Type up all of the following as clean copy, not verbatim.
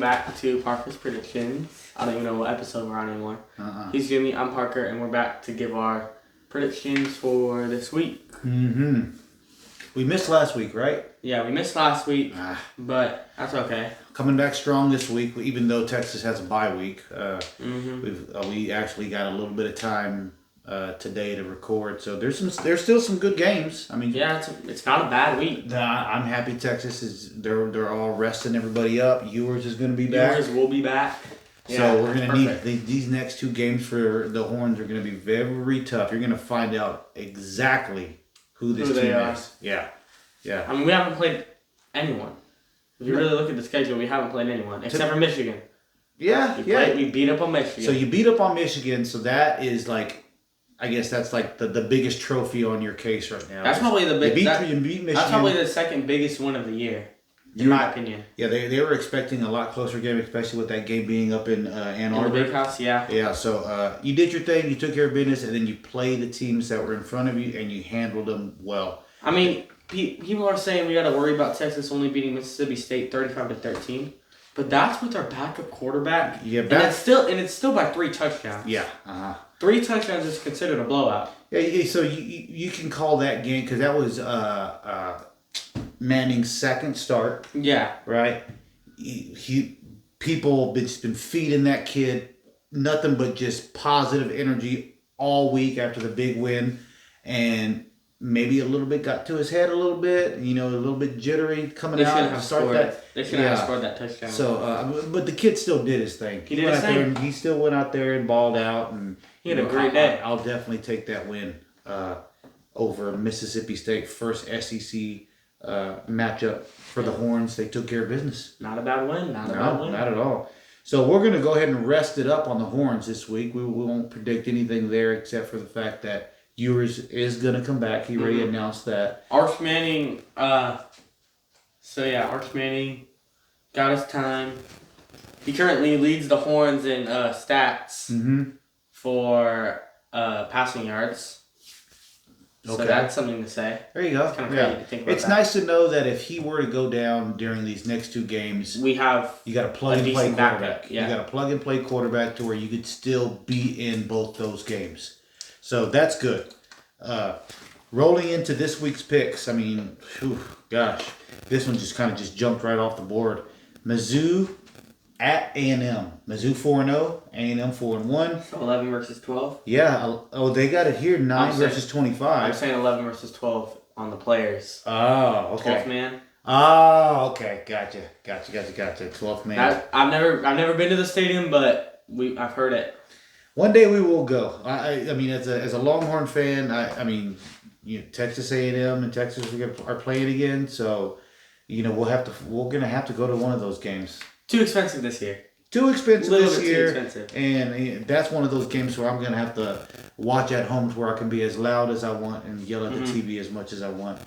back to Parker's Predictions. I don't even know what episode we're on anymore. He's Jimmy, I'm Parker, and we're back to give our predictions for this week. We missed last week, right? Yeah, we missed last week, but that's okay. Coming back strong this week, even though Texas has a bye week. We actually got a little bit of time today to record, so there's still some good games. I mean, yeah, it's not a bad week. I'm happy Texas is they're all resting everybody up. Ewers is going to be back. Ewers will be back. Yeah, so we're going to need these next two games for the Horns are going to be very tough. You're going to find out exactly who this team is. Yeah. I mean, we haven't played anyone. If you really look at the schedule, we haven't played anyone except for Michigan. We beat up on Michigan. So you beat up on Michigan, so that is like, I guess that's like the biggest trophy on your case right now. That's probably the you beat Michigan. That's probably the second biggest win of the year, in my opinion. Yeah, they were expecting a lot closer game, especially with that game being up in Ann Arbor. In the big house, yeah. Yeah, so you did your thing, you took care of business, and then you played the teams that were in front of you, and you handled them well. I mean, people are saying we got to worry about Texas only beating Mississippi State 35-13, but that's with our backup quarterback. Yeah, and it's still by 3 touchdowns. Yeah. 3 touchdowns is considered a blowout. Yeah. So you can call that game because that was Manning's second start. Yeah. Right. People just been feeding that kid nothing but just positive energy all week after the big win, and maybe a little bit got to his head a little bit, a little bit jittery coming out to start that. They should have scored that touchdown. So, but the kid still did his thing. He did his thing. He still went out there and balled out, and he had a great day. I'll definitely take that win over Mississippi State, first SEC matchup for the Horns. They took care of business. Not a bad win. Not at all. So we're going to go ahead and rest it up on the Horns this week. We won't predict anything there except for the fact that Ewers is going to come back. He already announced that. Arch Manning, Arch Manning got his time. He currently leads the Horns in stats for passing yards. So that's something to say. There you go. It's kind of crazy to think about. It's nice to know that if he were to go down during these next 2 games, you got a plug-and-play quarterback. Yeah. You got a plug-and-play quarterback to where you could still be in both those games. So that's good. Rolling into this week's picks, I mean, this one just jumped right off the board. Mizzou at A&M. Mizzou 4-0, A&M 4-1. So 11 versus 12? Yeah. Oh, they got it here, 9 versus 25. I'm saying 11 versus 12 on the players. Oh, okay. 12th man. Oh, okay. Gotcha. 12th man. I've never been to the stadium, but I've heard it. One day we will go. I mean, as a Longhorn fan, Texas A&M and Texas are playing again, so we're gonna have to go to one of those games. Too expensive this year. Too expensive this year. Too expensive. And that's one of those games where I'm gonna have to watch at home to where I can be as loud as I want and yell at the TV as much as I want.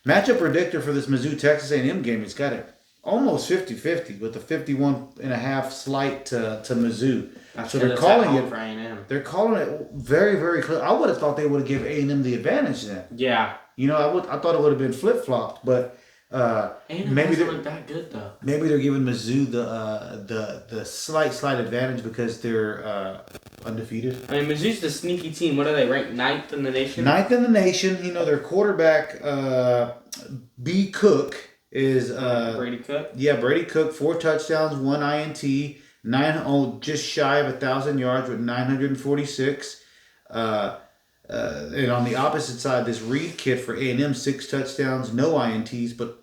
Matchup predictor for this Mizzou Texas A&M game, it's got it almost 50-50 with a 51.5 slight to Mizzou. So they're calling it. For A&M. They're calling it very, very close. I would have thought they would have given A&M the advantage then. Yeah. I thought it would have been flip flopped, but maybe they look that good though. Maybe they're giving Mizzou the slight advantage because they're undefeated. I mean, Mizzou's the sneaky team. What are they ranked 9th in the nation? 9th in the nation. Their quarterback B. Cook is Brady Cook. Yeah, Brady Cook, 4 touchdowns, 1 INT. Just shy of 1,000 yards with 946. And on the opposite side, this Reed kid for A&M, 6 touchdowns, no INTs, but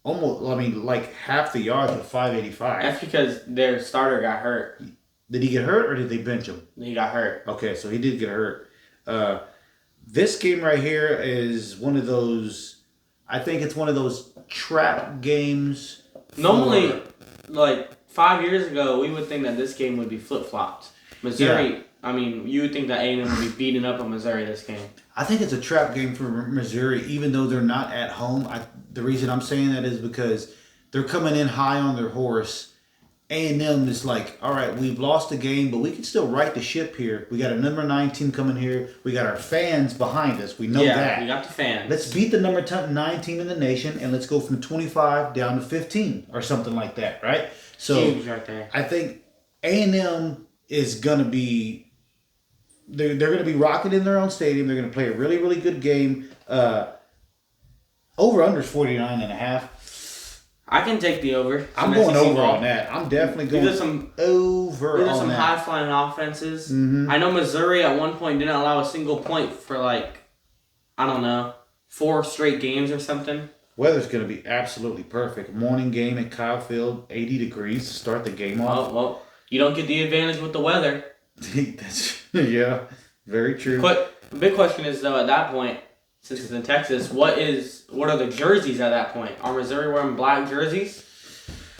like half the yards with 585. That's because their starter got hurt. Did he get hurt or did they bench him? He got hurt. Okay, so he did get hurt. This game right here is one of those, I think it's one of those trap games. Normally, 5 years ago, we would think that this game would be flip-flopped. Missouri, you would think that A&M would be beating up on Missouri this game. I think it's a trap game for Missouri, even though they're not at home. The reason I'm saying that is because they're coming in high on their horse, A&M is like, all right, we've lost the game, but we can still right the ship here. We got a number 9 team coming here. We got our fans behind us. We know that. We got the fans. Let's beat the number 9 team in the nation, and let's go from 25 down to 15 or something like that, right? So huge right there. I think A&M is going to be they're going to be rocking in their own stadium. They're going to play a really, really good game. Over-under is 49.5. I can take the over. I'm going over on that. I'm definitely going over These are some that. high-flying offenses. Mm-hmm. I know Missouri at one point didn't allow a single point for 4 straight games or something. Weather's going to be absolutely perfect. Morning game at Kyle Field, 80 degrees to start the game off. Well, you don't get the advantage with the weather. Yeah, very true. But the big question is, though, at that point, since it's in Texas, what are the jerseys at that point? Are Missouri wearing black jerseys?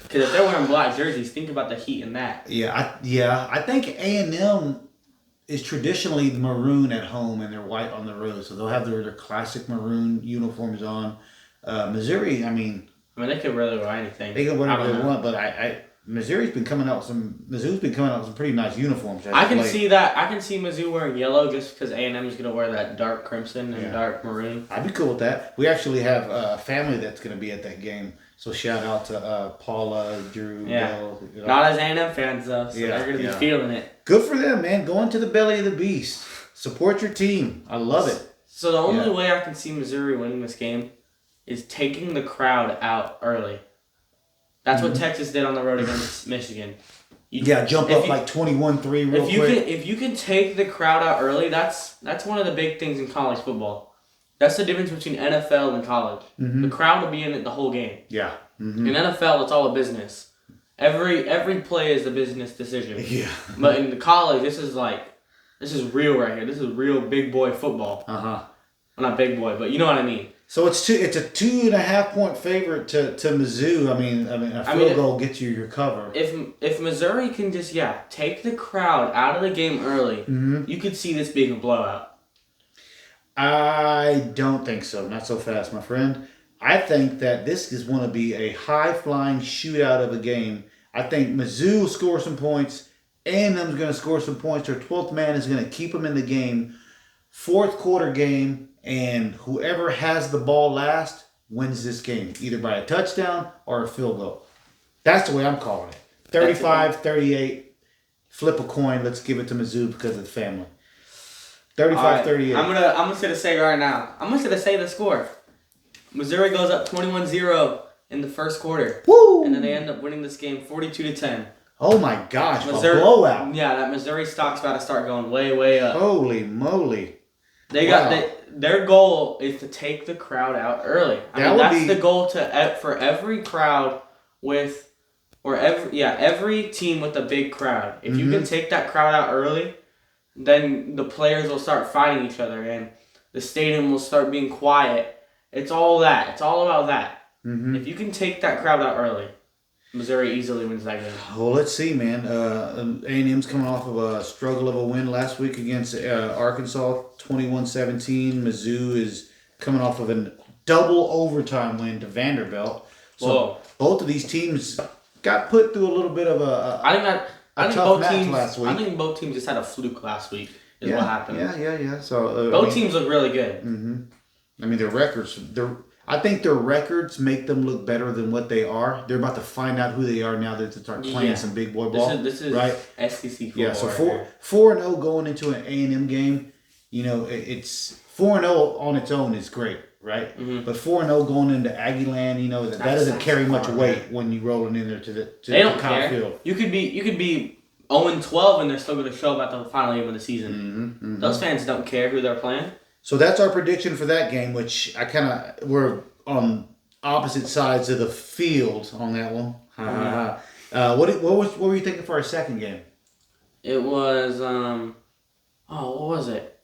Because if they're wearing black jerseys, think about the heat in that. I think A&M is traditionally maroon at home and they're white on the road, so they'll have their classic maroon uniforms on. Missouri, I mean, they could really wear anything. They can wear whatever they want, but Mizzou's been coming out with some pretty nice uniforms. I can see that. I can see Mizzou wearing yellow just because A&M is going to wear that dark crimson and dark maroon. I'd be cool with that. We actually have a family that's going to be at that game. So shout out to Paula, Drew, Bill. Not as A&M fans though, so they're going to be feeling it. Good for them, man. Going to the belly of the beast. Support your team. I love it. So the only way I can see Missouri winning this game is taking the crowd out early. That's what Texas did on the road against Michigan. Jump up like 21-3 real quick. If you can take the crowd out early, that's one of the big things in college football. That's the difference between NFL and college. Mm-hmm. The crowd will be in it the whole game. Yeah. Mm-hmm. In NFL, it's all a business. Every play is a business decision. Yeah. But in the college, this is real right here. This is real big boy football. Uh-huh. Well, not big boy, but you know what I mean. So it's a 2.5 point favorite to Mizzou. I mean a field goal gets you your cover. If Missouri can just take the crowd out of the game early, you could see this being a blowout. I don't think so. Not so fast, my friend. I think that this is going to be a high flying shootout of a game. I think Mizzou will score some points. A&M's going to score some points. Their 12th man is going to keep them in the game. Fourth quarter game. And whoever has the ball last wins this game, either by a touchdown or a field goal. That's the way I'm calling it. 35-38, flip a coin. Let's give it to Mizzou because of the family. 35-38. I'm gonna say right now. I'm gonna say the score. Missouri goes up 21-0 in the first quarter. Woo! And then they end up winning this game 42-10. Oh my gosh, Missouri, a blowout. Yeah, that Missouri stock's about to start going way, way up. Holy moly. Their goal is to take the crowd out early. That's the goal for every crowd every team with a big crowd. If you can take that crowd out early, then the players will start fighting each other and the stadium will start being quiet. It's all that. It's all about that. Mm-hmm. If you can take that crowd out early, Missouri easily wins that game. Well, let's see, man. A&M's coming off of a struggle of a win last week against Arkansas, 21-17. Mizzou is coming off of a double overtime win to Vanderbilt. So both of these teams got put through a little bit of a tough match last week. I think both teams just had a fluke last week. Is what happened. Yeah. So both teams look really good. Mm-hmm. I mean, I think their records make them look better than what they are. They're about to find out who they are now that they start playing some big boy ball. This is right? SEC football. Yeah, so 4-0 going into an A&M game, it's 4-0 on its own is great, right? Mm-hmm. But 4-0 going into Aggieland, that doesn't carry much weight when you're rolling in there to Kyle Field. You could be 0-12 and they're still going to show up at the final game of the season. Mm-hmm, mm-hmm. Those fans don't care who they're playing. So that's our prediction for that game, which we're on opposite sides of the field on that one. Mm-hmm. What were you thinking for our second game? It was what was it?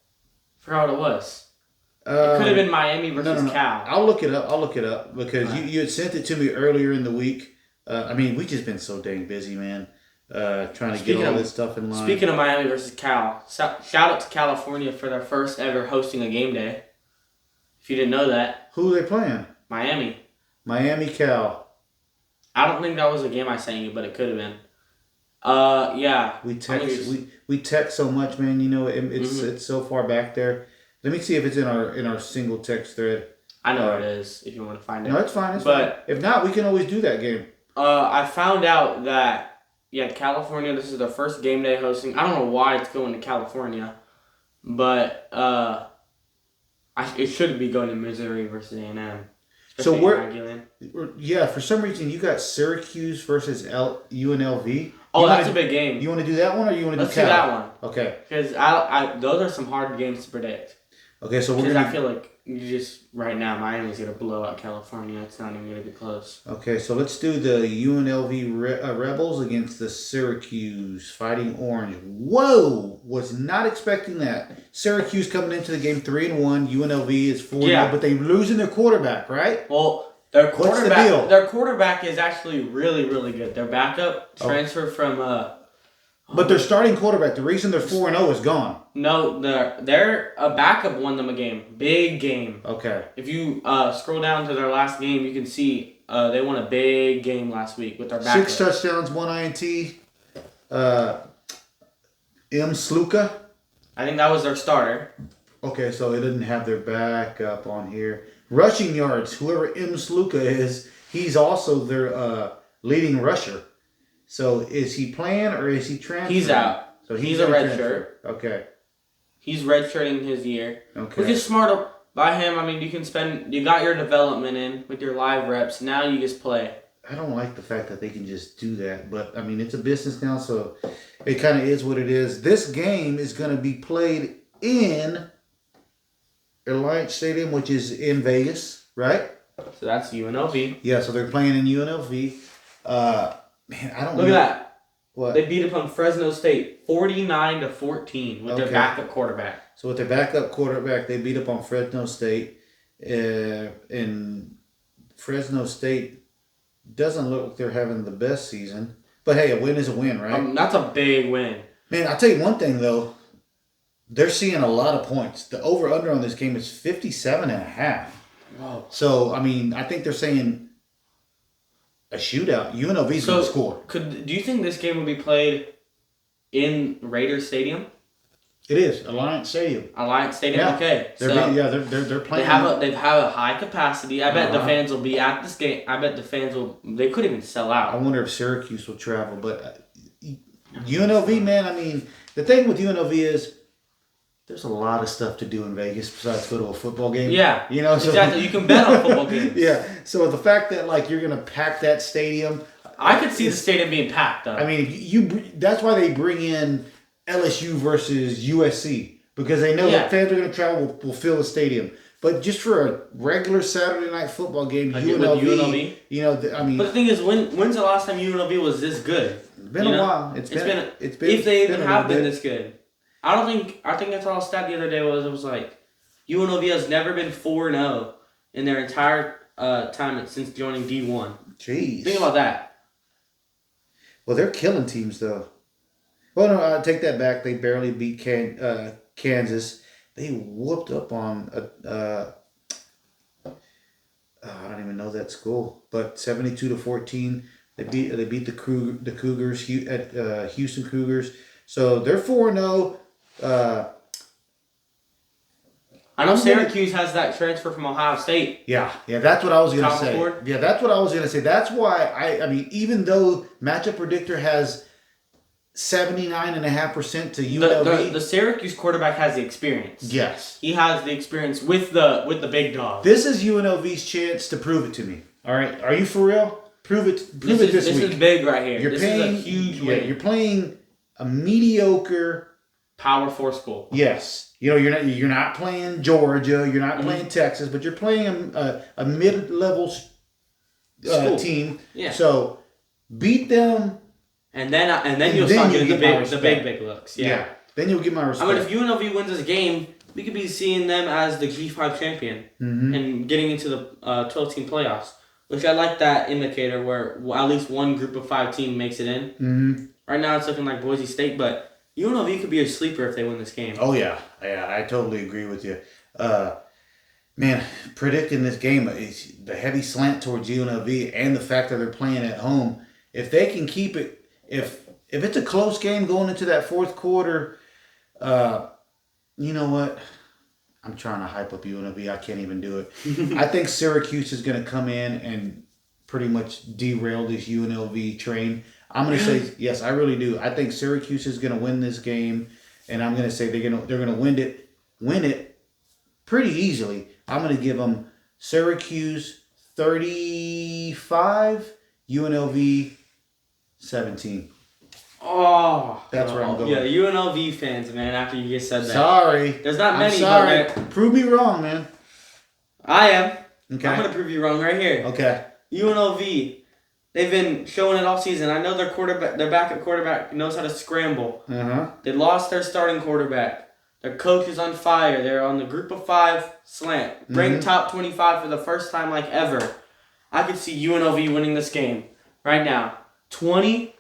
I forgot what it was. It could have been Miami versus Cal. I'll look it up because you had sent it to me earlier in the week. We've just been so dang busy, man. Trying to get all this stuff in line. Speaking of Miami versus Cal, shout out to California for their first ever hosting a game day. If you didn't know that. Who are they playing? Miami. Cal. I don't think that was a game I sang you, but it could have been. Yeah. We text we text so much, man. You know, it's so far back there. Let me see if it's in our single text thread. I know it is. If you want to find it. No, it's fine. But fine. If not, we can always do that game. I found out that California. This is their first game day hosting. I don't know why it's going to California, but it should be going to Missouri versus A&M. So for some reason you got Syracuse versus UNLV. Oh, that's a big game. You want to do that one, or you want to do that one? Okay. Because those are some hard games to predict. Okay, so I feel like right now Miami's gonna blow out California. It's not even gonna be close. Okay, so let's do the UNLV Rebels against the Syracuse Fighting Orange. Whoa! Was not expecting that. Syracuse coming into the game 3-1. UNLV is 4-0, but they're losing their quarterback, right? Well, their quarterback. What's the deal? Their quarterback is actually really, really good. Their backup transferred from. But their starting quarterback, the reason they're 4-0 is gone. No, their backup won them a game. Big game. Okay. If you scroll down to their last game, you can see they won a big game last week with their backup. 6 touchdowns, 1 INT. M. Sluka. I think that was their starter. Okay, so it didn't have their backup on here. Rushing yards, whoever M. Sluka is, he's also their leading rusher. So is he playing or is he transferring? He's out. So he's a red shirt. Okay. He's redshirting his year. Okay. Which is smart by him. I mean, you got your development in with your live reps. Now you just play. I don't like the fact that they can just do that, but I mean, it's a business now, so it kind of is what it is. This game is going to be played in Alliance Stadium, which is in Vegas, right? So that's UNLV. Yeah, so they're playing in UNLV. Man, I don't Look at that. What? They beat up on Fresno State 49-14 with their backup quarterback. So with their backup quarterback, they beat up on Fresno State. And Fresno State doesn't look like they're having the best season. But hey, a win is a win, right? That's a big win. Man, I'll tell you one thing, though. They're seeing a lot of points. The over-under on this game is 57.5. Whoa. So, I mean, I think they're saying a shootout. UNLV's going to score. Do you think this game will be played in Raiders Stadium? It is Alliance Stadium. Alliance Stadium. Yeah. Okay. They're playing. They have a high capacity. I bet the fans will be at this game. I bet the fans will. They could even sell out. I wonder if Syracuse will travel, but UNLV, man. I mean, the thing with UNLV is there's a lot of stuff to do in Vegas besides go to a football game. Yeah, you know, exactly. You can bet on football games. Yeah. So the fact that you're gonna pack that stadium, I could see the stadium being packed though. I mean, that's why they bring in LSU versus USC, because they know that fans are going to travel will fill the stadium. But just for a regular Saturday night football game, UNLV, you know, I mean. But the thing is, when's the last time UNLV was this good? It's been a while. It's been if they even have been this good. I think I saw a stat the other day it was like UNLV has never been 4-0 in their entire time since joining D1. Jeez. Think about that. Well, they're killing teams though. Well, no, I take that back. They barely beat Kansas. They whooped up on I don't even know that school, but 72-14. They beat the Cougars at Houston Cougars. So they're 4-0. I know Syracuse has that transfer from Ohio State. Yeah, that's what I was gonna say. Yeah, that's what I was gonna say. That's why I mean, even though Matchup Predictor has 79.5% to UNLV. The Syracuse quarterback has the experience. Yes. He has the experience with the big dog. This is UNLV's chance to prove it to me. All right. Are you for real? Prove it this week. This is big right here. This is a huge win. You're playing a mediocre Power 4 school. Yes. You know, you're not playing Georgia, you're not playing Texas, but you're playing a mid-level team. Yeah. So beat them. And then you'll start getting the big looks. Yeah. Then you'll get my respect. I mean, if UNLV wins this game, we could be seeing them as the G5 champion and getting into the 12-team playoffs, which I like that indicator where at least one group of 5 team makes it in. Mm-hmm. Right now it's looking like Boise State, but UNLV could be a sleeper if they win this game. Oh, yeah. Yeah, I totally agree with you. Man, predicting this game, the heavy slant towards UNLV and the fact that they're playing at home, if they can keep it, if if it's a close game going into that fourth quarter, you know what? I'm trying to hype up UNLV. I can't even do it. I think Syracuse is going to come in and pretty much derail this UNLV train. I'm going to say yes. I really do. I think Syracuse is going to win this game, and I'm going to say they're going to win it pretty easily. I'm going to give them Syracuse 35, UNLV 17. Oh, that's where I'm going. Yeah, UNLV fans, man. After you just said that, sorry, there's not many. I'm sorry. But prove me wrong, man. I am. Okay. I'm gonna prove you wrong right here. Okay. UNLV, they've been showing it all season. I know their backup quarterback knows how to scramble. They lost their starting quarterback. Their coach is on fire. They're on the group of 5 slant. Ranked top 25 for the first time like ever. I could see UNLV winning this game right now. 20-17.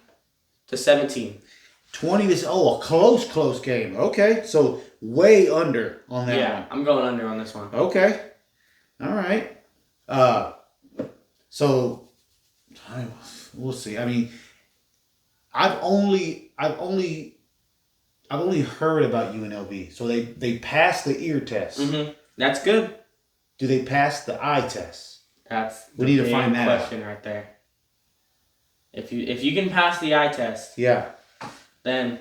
20 to a close game. Okay, so way under on that one. Yeah, I'm going under on this one. Okay, all right. So we'll see. I mean, I've only heard about UNLV. So they passed the ear test. That's good. Do they pass the eye test? We need to find that question right there. If you can pass the eye test, then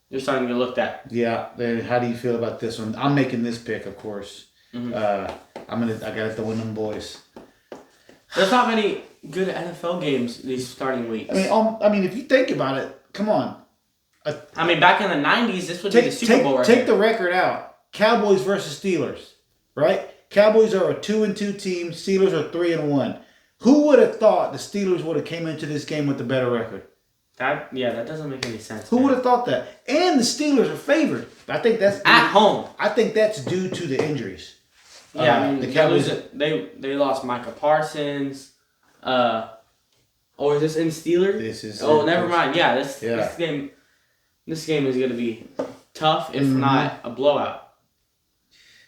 you're starting to get looked at. Yeah. Then how do you feel about this one? I'm making this pick, of course. I gotta throw in them boys. There's not many good NFL games these starting weeks. I mean, if you think about it, come on. Back in the 90s, this would be the Super Bowl right Take the record out. Cowboys versus Steelers, right? Cowboys are a 2-2 team. Steelers are 3-1. Who would have thought the Steelers would have came into this game with a better record? That doesn't make any sense. Who would have thought that? And the Steelers are favored. I think that's at home. I think that's due to the injuries. Yeah, the Cowboys. They lost Micah Parsons. Or is this in Steelers? This is. Oh, never mind. Yeah, this game is going to be tough, if not a blowout.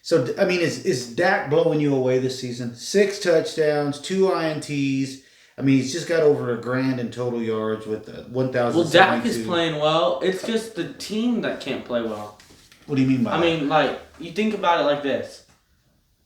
So, is Dak blowing you away this season? 6 touchdowns, 2 INTs. He's just got over $1,000 in total yards with 1,000. Well, Dak is playing well. It's just the team that can't play well. What do you mean by that? You think about it like this.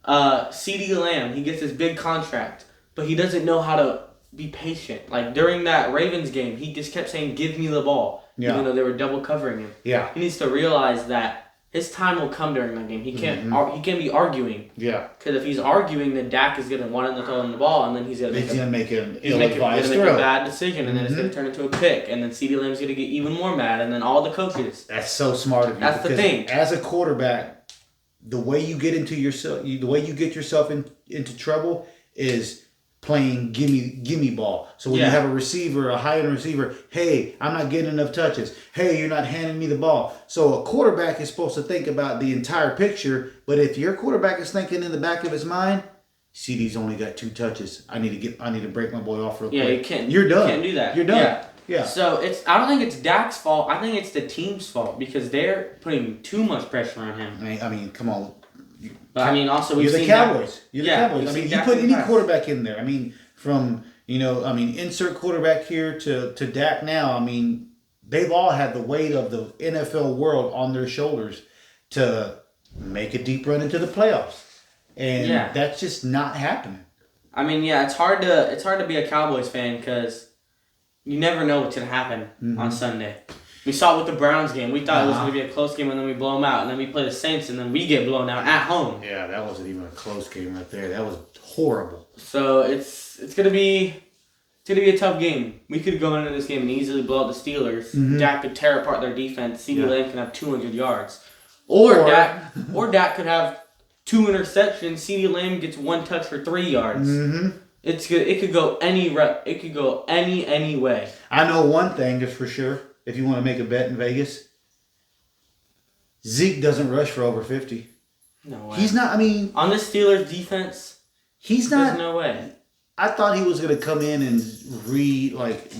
CeeDee Lamb, he gets this big contract, but he doesn't know how to be patient. Like, during that Ravens game, he just kept saying, give me the ball, even though they were double covering him. Yeah. He needs to realize that his time will come during that game. He can't he can't be arguing. Yeah. Because if he's arguing, then Dak is going to want him to throw him the ball, and then he's going to make a bad decision, and then it's going to turn into a pick, and then CeeDee Lamb's going to get even more mad, and then all the coaches. That's so smart of you. That's the thing. As a quarterback, the way you get yourself into trouble is playing gimme ball. So when you have a receiver, a high-end receiver, hey, I'm not getting enough touches. Hey, you're not handing me the ball. So a quarterback is supposed to think about the entire picture, but if your quarterback is thinking in the back of his mind, CD's only got 2 touches. I need to break my boy off real quick. Yeah, you can't. You're done. You can't do that. You're done. Yeah. So I don't think it's Dak's fault. I think it's the team's fault because they're putting too much pressure on him. Come on. But also we've seen the Cowboys. You're the Cowboys. You put any past. quarterback in there. From insert quarterback here to Dak now. They've all had the weight of the NFL world on their shoulders to make a deep run into the playoffs, and that's just not happening. It's hard to be a Cowboys fan because you never know what's gonna happen on Sunday. We saw it with the Browns game. We thought it was going to be a close game, and then we blow them out. And then we play the Saints, and then we get blown out at home. Yeah, that wasn't even a close game right there. That was horrible. So it's gonna be a tough game. We could go into this game and easily blow out the Steelers. Dak could tear apart their defense. CeeDee Lamb can have 200 yards, or Dak could have 2 interceptions. CeeDee Lamb gets 1 touch for 3 yards. It's good. It could go any way. I know one thing is for sure. If you want to make a bet in Vegas, Zeke doesn't rush for over 50. No way. He's not, on the Steelers defense, he's not. There's no way. I thought he was going to come in and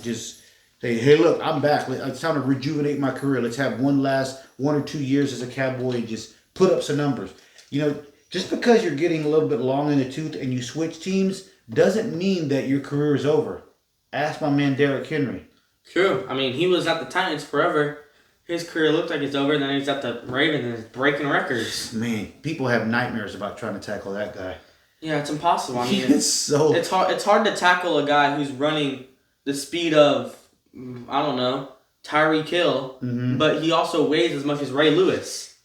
just say, hey, look, I'm back. It's time to rejuvenate my career. Let's have 1 or 2 years as a Cowboy and just put up some numbers. Just because you're getting a little bit long in the tooth and you switch teams doesn't mean that your career is over. Ask my man Derrick Henry. True. I mean, he was at the Titans forever. His career looked like it's over. Then he's at the Ravens and he's breaking records. Man, people have nightmares about trying to tackle that guy. Yeah, it's impossible. I mean, It's hard. It's hard to tackle a guy who's running the speed of, I don't know, Tyreek Hill, but he also weighs as much as Ray Lewis.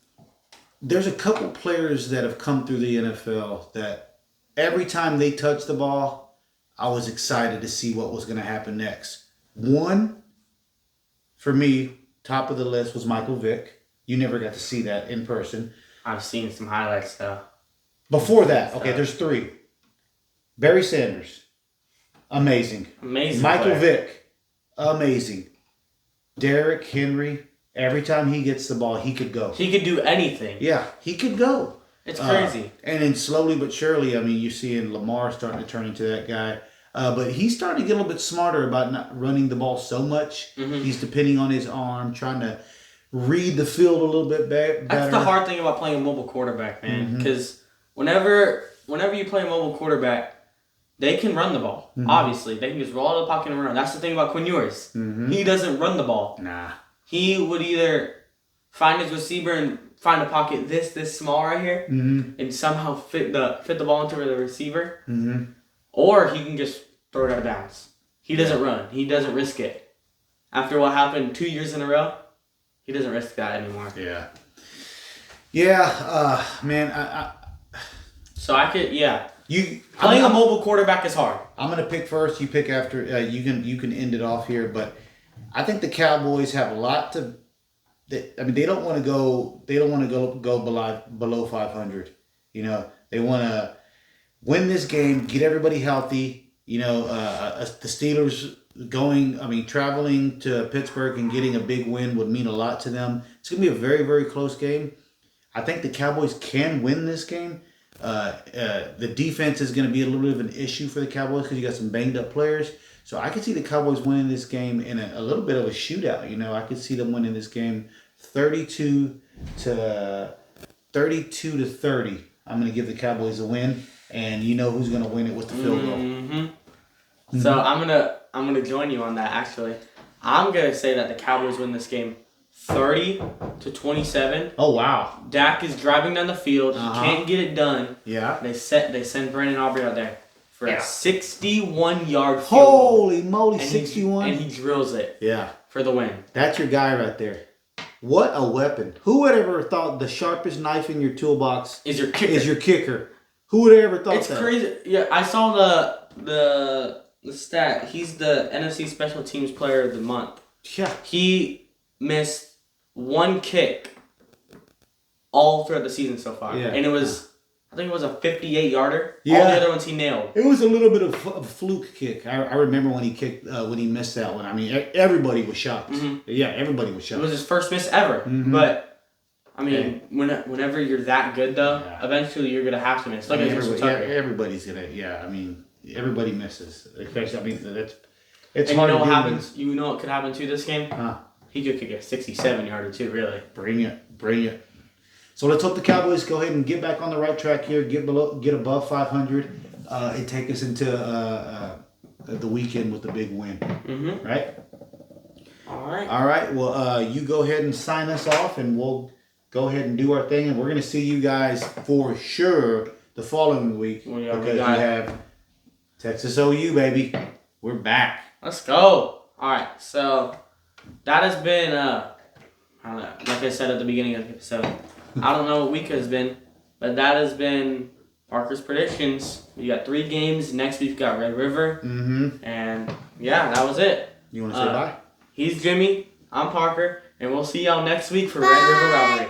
There's a couple players that have come through the NFL that every time they touch the ball, I was excited to see what was going to happen next. One, for me, top of the list was Michael Vick. You never got to see that in person. I've seen some highlights though. Before that, okay, there's three. Barry Sanders, amazing. Amazing. Michael player. Vick, amazing. Derrick Henry, every time he gets the ball, he could go. He could do anything. Yeah, he could go. It's crazy. And then slowly but surely, I mean, you're seeing Lamar starting to turn into that guy. But he's starting to get a little bit smarter about not running the ball so much. He's depending on his arm, trying to read the field a little bit better. That's the hard thing about playing a mobile quarterback, man. Because whenever you play a mobile quarterback, they can run the ball. Obviously, they can just roll out of the pocket and run. That's the thing about Quinn Ewers. He doesn't run the ball. Nah. He would either find his receiver and find a pocket this small right here, and somehow fit the ball into the receiver, or he can just throw it out of bounds. He doesn't run. He doesn't risk it. After what happened 2 years in a row, he doesn't risk that anymore. Yeah. Yeah, man. So I could, You playing a mobile quarterback is hard. I'm gonna pick first. You pick after. You can end it off here, but I think the Cowboys have a lot to. They don't want to go. They don't want to go below 500. You know, they want to win this game, get everybody healthy. You know, the Steelers traveling to Pittsburgh and getting a big win would mean a lot to them. It's gonna be a very, very close game. I think the Cowboys can win this game. The defense is going to be a little bit of an issue for the Cowboys because you got some banged up players. So I could see the Cowboys winning this game in a little bit of a shootout. You know, I could see them winning this game 32 to 30. I'm going to give the Cowboys a win, and you know who's going to win it with the field goal. So I'm gonna join you on that. Actually, I'm gonna say that the Cowboys win this game 30-27. Oh wow! Dak is driving down the field. He can't get it done. Yeah. They send Brandon Aubrey out there for a 61-yard field. Holy moly, And 61! and he drills it. Yeah. For the win. That's your guy right there. What a weapon! Who would ever thought the sharpest knife in your toolbox Is your kicker? is your kicker? Who would have ever thought It's that? crazy. Yeah, I saw the stat. He's the NFC Special Teams Player of the Month. Yeah. He missed one kick all throughout the season so far. Yeah. And I think it was a 58-yarder. Yeah. All the other ones he nailed. It was a little bit of a fluke kick. I remember when he kicked when he missed that one. I mean, everybody was shocked. Yeah, everybody was It shocked. was his first miss ever. But, I mean, whenever you're that good, though, eventually you're going to have to miss. Look at Justin Tucker. Everybody's gonna. Yeah, I mean, everybody misses. Especially, I mean, it's And hard you know to what do happens? You know what could happen to this game? Huh. He could kick a 67-yarder too, really. Bring it. So let's hope the Cowboys go ahead and get back on the right track here, get above 500, and take us into the weekend with a big win. Right? All right. All right. Well, you go ahead and sign us off, and we'll go ahead and do our thing, and we're gonna see you guys for sure the following week because we have Texas OU, baby. We're back. Let's go. All right. So that has been I don't know. Like I said at the beginning of the episode, I don't know what week has been, but that has been Parker's predictions. We got 3 games. Next week we got Red River. And yeah, that was it. You want to say bye? He's Jimmy. I'm Parker. And we'll see y'all next week for Red River Rivalry.